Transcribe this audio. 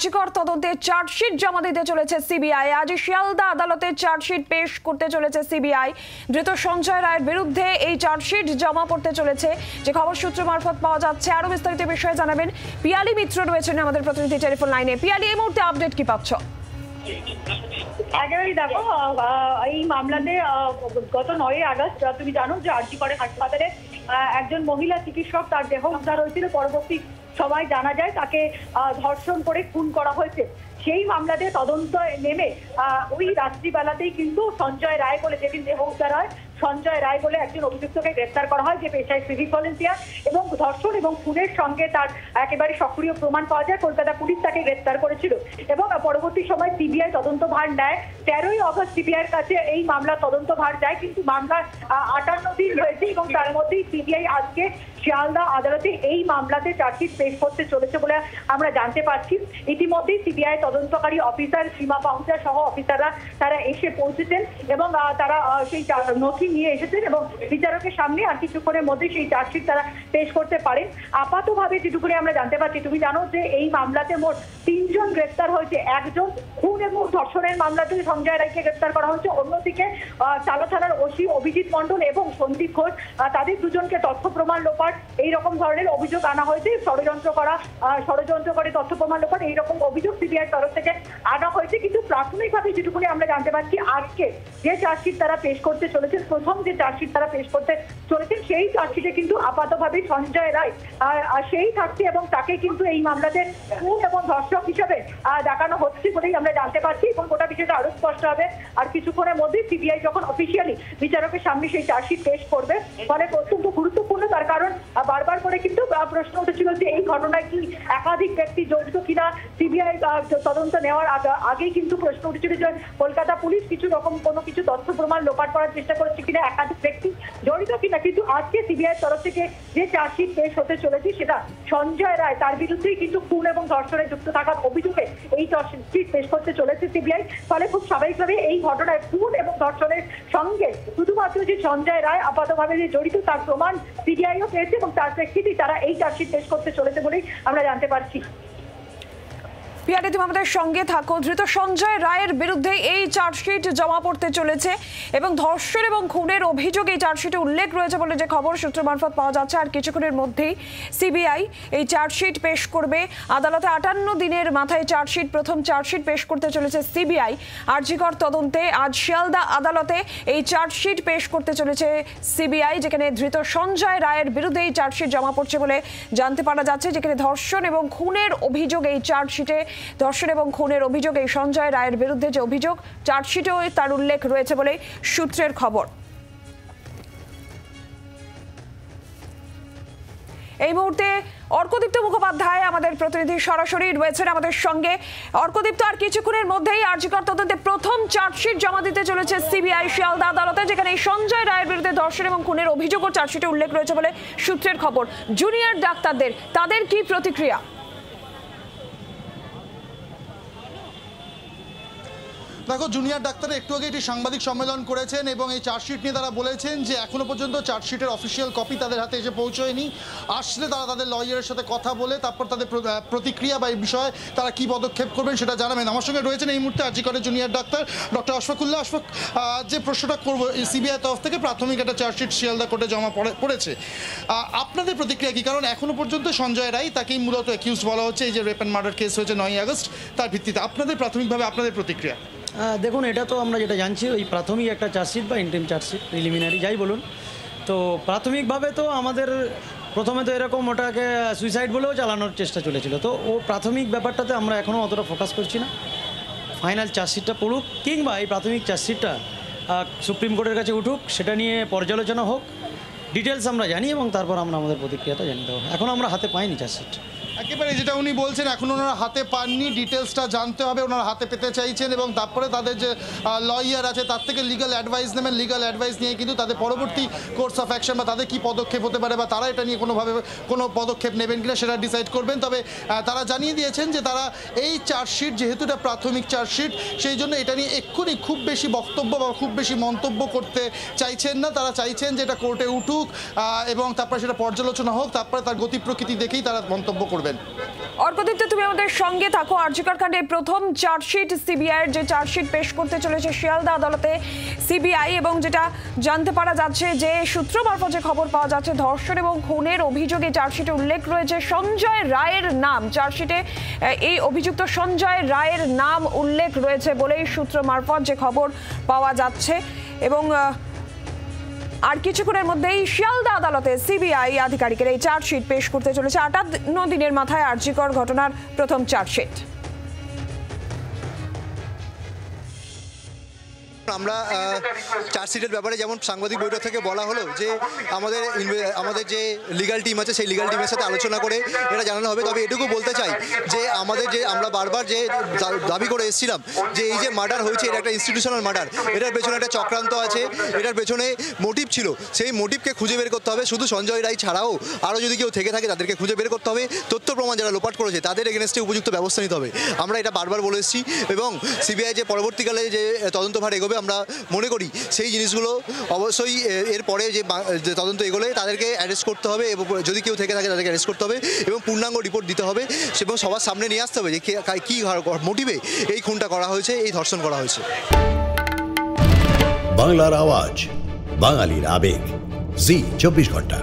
আরজিকর তদন্তে চার্জশিট জমা দিতে চলেছে সিবিআই। আজ শিয়ালদা আদালতে চার্জশিট পেশ করতে চলেছে সিবিআই। ধৃত সঞ্জয় রায়ের বিরুদ্ধে এই চার্জশিট জমা পড়তে চলেছে, যে খবর সূত্র মারফত পাওয়া যাচ্ছে। আরো বিস্তারিত বিষয়ে জানাবেন পিয়ালি মিত্র রয়েছেন আমাদের প্রতিনিধি টেলিফোন লাইনে। পিয়ালি, এই মুহূর্তে আপডেট কি পাচ্ছ? একেবারেই দেখো, এই মামলাতে গত 9 আগস্ট তুমি জানো যে আরজিকর হাসপাতালে একজন মহিলা চিকিৎসক, তার দেহ উদ্ধার হয়েছিল। পরবর্তী সময় জানা যায় তাকে ধর্ষণ করে খুন করা হয়েছে। সেই মামলাতে তদন্ত নেমে ওই রাত্রিবেলাতেই কিন্তু সঞ্জয় রায় বলে, যেদিন দেহ উদ্ধার হয়, সঞ্জয় রায় বলে একজন অভিযুক্তকে গ্রেফতার করা হয়, যে পেশায় সিভিক ভলেন্টিয়ার এবং ধর্ষণ এবং খুনের সঙ্গে তার একেবারে সক্রিয় প্রমাণ পাওয়া যায়। কলকাতা পুলিশ তাকে গ্রেফতার করেছিল এবং পরবর্তী সময় সিবিআই তদন্তভার নেয়। 13ই আগস্ট সিবিআইয়ের কাছে এই মামলা তদন্তভার যায়, কিন্তু মামলার 58 দিন রয়েছে এবং তার মধ্যেই সিবিআই আজকে শিয়ালদা আদালতে এই মামলাতে চার্জশিট পেশ করতে চলেছে বলে আমরা জানতে পারছি। ইতিমধ্যেই সিবিআই তদন্তকারী অফিসার সীমা পাহুজা সহ অফিসাররা তারা এসে পৌঁছেছেন এবং তারা সেই নথি নিয়ে এসেছেন এবং বিচারকের সামনে আর কিছুক্ষণের মধ্যে সেই চার্জশিট তারা পেশ করতে পারেন। আপাতভাবে যেটুকুনি আমরা জানতে পারছি, তুমি জানো যে এই মামলাতে মোট 3 জন গ্রেফতার হয়েছে। একজন খুন এবং ধর্ষণের মামলাতে সঞ্জয় রায়কে গ্রেফতার করা হয়েছে। অন্যদিকে চালা থানার ওসি অভিজিৎ মণ্ডল এবং সন্দীপ ঘোষ, তাদের দুজনকে তথ্য প্রমাণ লোপাট এইরকম ধরনের অভিযোগ আনা হয়েছে। ষড়যন্ত্র করে তথ্য প্রমাণ লোপাট এইরকম অভিযোগ সিবিআই তরফ থেকে আনা হয়েছে। কিন্তু প্রাথমিকভাবে যেটুকুনি আমরা জানতে পারছি, আজকে যে চার্জশিট তারা পেশ করতে চলেছেন, প্রথম যে চার্জশিট তারা পেশ করতে চলেছেন, সেই চার্জশিটে কিন্তু আপাতভাবে সঞ্জয় রায় সেই থাকছে এবং তাকে কিন্তু এই মামলাতে খুন এবং ধর্ষক হিসেবে দেখানো হচ্ছে বলেই আমরা জানতে পারছি। এবং গোটা বিষয়টা আরো স্পষ্ট হবে আর কিছুক্ষণের মধ্যে সিবিআই যখন অফিসিয়ালি বিচারকের সামনে সেই চার্জশিট পেশ করবে। ফলে অত্যন্ত গুরুত্বপূর্ণ, তার কারণ বারবার করে কিন্তু প্রশ্ন উঠেছিল যে এই ঘটনায় কি একাধিক ব্যক্তি জড়িত কিনা। সিবিআই তদন্ত নেওয়ার আগেই কিন্তু প্রশ্ন উঠেছিল যে কলকাতা পুলিশ কোনো কিছু তথ্য প্রমাণ লোপাট করার চেষ্টা করছে কিনা, একাধিক ব্যক্তি জড়িত কিনা। কিন্তু আজকে সিবিআই তরফ থেকে যে চার্জশিট পেশ হতে চলেছে, সেটা সঞ্জয় রায়, তার বিরুদ্ধেই কিন্তু খুন এবং ধর্ষণে যুক্ত থাকার অভিযোগে এই চার্জশিট পেশ করতে চলেছে সিবিআই। ফলে খুব স্বাভাবিকভাবে এই ঘটনায় খুন এবং ধর্ষণের সঙ্গে শুধুমাত্র যে সঞ্জয় রায় আপাতভাবে যে জড়িত তার প্রমাণ সিবিআইও পেয়েছে এবং তার প্রেক্ষিতেই তারা এই চার্জশিট পেশ করতে চলেছে বলেই আমরা জানতে পারছি। পিয়ালি, তুমি আমাদের সঙ্গে থাকো। ধৃত সঞ্জয় রায়ের বিরুদ্ধে এই চার্জশিট জমা পড়তে চলেছে এবং ধর্ষণ এবং খুনের অভিযোগ এই চার্জশিটে উল্লেখ রয়েছে বলে যে খবর সূত্র মারফত পাওয়া যাচ্ছে। আর কিছুক্ষণের মধ্যেই সিবিআই এই চার্জশিট পেশ করবে আদালতে। 58 দিনের মাথায় প্রথম চার্জশিট পেশ করতে চলেছে সিবিআই। আরজিকর তদন্তে আজ শিয়ালদা আদালতে এই চার্জশিট পেশ করতে চলেছে সিবিআই, যেখানে ধৃত সঞ্জয় রায়ের বিরুদ্ধে এই চার্জশিট জমা পড়ছে বলে জানতে পারা যাচ্ছে। যেখানে ধর্ষণ এবং খুনের অভিযোগ এই চার্জশিটে, ধর্ষণ এবং খুনের অভিযোগ এই সঞ্জয় রায়ের বিরুদ্ধে যে অভিযোগ চার্জশিটেও তার উল্লেখ রয়েছে বলে সূত্রের খবর। এই মুহূর্তে অর্কদীপ্ত মুখোপাধ্যায় আমাদের প্রতিনিধি সরাসরি রয়েছেন আমাদের সঙ্গে। অর্কদীপ্ত, আর কিছুক্ষণের মধ্যেই আরজিকর তদন্তে প্রথম চার্জশিট জমা দিতে চলেছে সিবিআই শিয়ালদা আদালতে, যেখানে এই সঞ্জয় রায়ের বিরুদ্ধে ধর্ষণ এবং খুনের অভিযোগও চার্জশিটে উল্লেখ রয়েছে বলে সূত্রের খবর। জুনিয়র ডাক্তারদের তাদের কি প্রতিক্রিয়া? দেখো, জুনিয়র ডাক্তার একটু আগে একটি সাংবাদিক সম্মেলন করেছেন এবং এই চার্জশিট নিয়ে তারা বলেছেন যে এখনো পর্যন্ত চার্জশিটের অফিসিয়াল কপি তাদের হাতে এসে পৌঁছয়নি। আসলে তারা তাদের লয়ারের সাথে কথা বলে তারপর তাদের প্রতিক্রিয়া বা এই বিষয়ে তারা কি পদক্ষেপ করবেন সেটা জানাবেন। আমার সঙ্গে রয়েছেন এই মুহূর্তে আরজিকরের জুনিয়র ডাক্তার ডক্টর আশফাকুল্লাহ। আশফাক, যে প্রশ্নটা করবো, সিবিআই তরফ থেকে প্রাথমিক একটা চার্জশিট শিয়ালদা কোর্টে জমা পড়েছে, আপনাদের প্রতিক্রিয়া কি? কারণ এখনো পর্যন্ত সঞ্জয় রায়, তাকেই মূলত অ্যাকিউজ বলা হচ্ছে, এই যে রেপ অ্যান্ড মার্ডার কেস হয়েছে 9 আগস্ট, তার ভিত্তিতে আপনাদের প্রাথমিকভাবে আপনাদের প্রতিক্রিয়া? দেখুন, এটা তো আমরা যেটা জানছি ওই প্রাথমিক একটা চার্জশিট বা ইন্টারিম চার্জশিট, প্রিলিমিনারি যাই বলুন। তো প্রাথমিকভাবে তো আমাদের প্রথমে তো এরকম ওটাকে সুইসাইড বলেও চালানোর চেষ্টা চলেছিল। তো ও প্রাথমিক ব্যাপারটাতে আমরা এখনও অতটা ফোকাস করছি না। ফাইনাল চার্জশিটটা পড়ুক, কিংবা এই প্রাথমিক চার্জশিটটা সুপ্রিম কোর্টের কাছে উঠুক, সেটা নিয়ে পর্যালোচনা হোক, ডিটেলস আমরা জানি এবং তারপর আমরা আমাদের প্রতিক্রিয়াটা জানিয়ে দেবো। এখন আমরা হাতে পাইনি চার্জশিট। একেবারে যেটা উনি বলছেন, এখন ওনারা হাতে পাননি, ডিটেলসটা জানতে হবে, ওনারা হাতে পেতে চাইছেন এবং তারপরে তাদের যে লয়ার আছে তার থেকে লিগাল অ্যাডভাইস নেবেন। লিগাল অ্যাডভাইস নিয়ে কিন্তু তাদের পরবর্তী কোর্স অফ অ্যাকশন বা তাদের কী পদক্ষেপ হতে পারে বা তারা এটা নিয়ে কোনোভাবে কোনো পদক্ষেপ নেবেন কিনা সেটা ডিসাইড করবেন। তবে তারা জানিয়ে দিয়েছেন যে তারা এই চার্জশিট, যেহেতু এটা প্রাথমিক চার্জশিট, সেই জন্য এটা নিয়ে এক্ষুনি খুব বেশি বক্তব্য বা খুব বেশি মন্তব্য করতে চাইছেন না। তারা চাইছেন যে এটা কোর্টে উঠুক এবং তারপরে সেটা পর্যালোচনা হোক, তারপরে তার গতি প্রকৃতি দেখেই তারা মন্তব্য করবেন। অর্কদীপ্ত, তুমি আমাদের সঙ্গে থাকো। আরজিকর কাণ্ডে প্রথম চার্জশিট সিবিআই এর যে চার্জশিট পেশ করতে চলেছে শিয়ালদা আদালতে সিবিআই, এবং যেটা জানতে পারা যাচ্ছে যে সূত্র মারফত যে খবর পাওয়া যাচ্ছে, ধর্ষণ এবং খুনের অভিযোগে চার্জশিটে উল্লেখ রয়েছে সঞ্জয় রায়ের নাম। চার্জশিটে এই অভিযুক্ত সঞ্জয় রায়ের নাম উল্লেখ রয়েছে বলেই সূত্র মারফত যে খবর পাওয়া যাচ্ছে। এবং আর কিছুক্ষণের মধ্যেই শিয়ালদা আদালতে সিবিআই আধিকারিকের এই চার্জশিট পেশ করতে চলেছে। 58 দিনের মাথায় আরজিকর ঘটনার প্রথম চার্জশিট। আমরা চার্জশিটের ব্যাপারে যেমন সাংবাদিক বৈঠক থেকে বলা হলো যে আমাদের যে লিগ্যাল টিম আছে সেই লিগ্যাল টিমের সাথে আলোচনা করে এটা জানানো হবে। তবে এটুকু বলতে চাই যে আমরা বারবার যে দাবি করে এসেছিলাম যে এই যে মার্ডার হয়েছে এটা একটা ইনস্টিটিউশনাল মার্ডার, এটার পেছনে একটা চক্রান্ত আছে, এটার পেছনে মোটিভ ছিল, সেই মোটিভকে খুঁজে বের করতে হবে। শুধু সঞ্জয় রায় ছাড়াও আরও যদি কেউ থেকে থাকে তাদেরকে খুঁজে বের করতে হবে। তথ্য প্রমাণ যারা লোপাট করেছে তাদের এগেনস্টে উপযুক্ত ব্যবস্থা নিতে হবে। আমরা এটা বারবার বলে এসেছি এবং সিবিআই যে পরবর্তীকালে যে তদন্তভার এগোবে আমরা মনে করি সেই জিনিসগুলো অবশ্যই এরপরে যে তদন্ত এগোলে তাদেরকে অ্যারেস্ট করতে হবে এবং যদি কেউ থেকে থাকে তাদেরকে অ্যারেস্ট করতে হবে এবং পূর্ণাঙ্গ রিপোর্ট দিতে হবে এবং সবার সামনে নিয়ে আসতে হবে যে কী মোটিভে এই খুনটা করা হয়েছে, এই ধর্ষণ করা হয়েছে। বাংলার আওয়াজ, বাঙালির আবেগ, জি 24 ঘন্টা।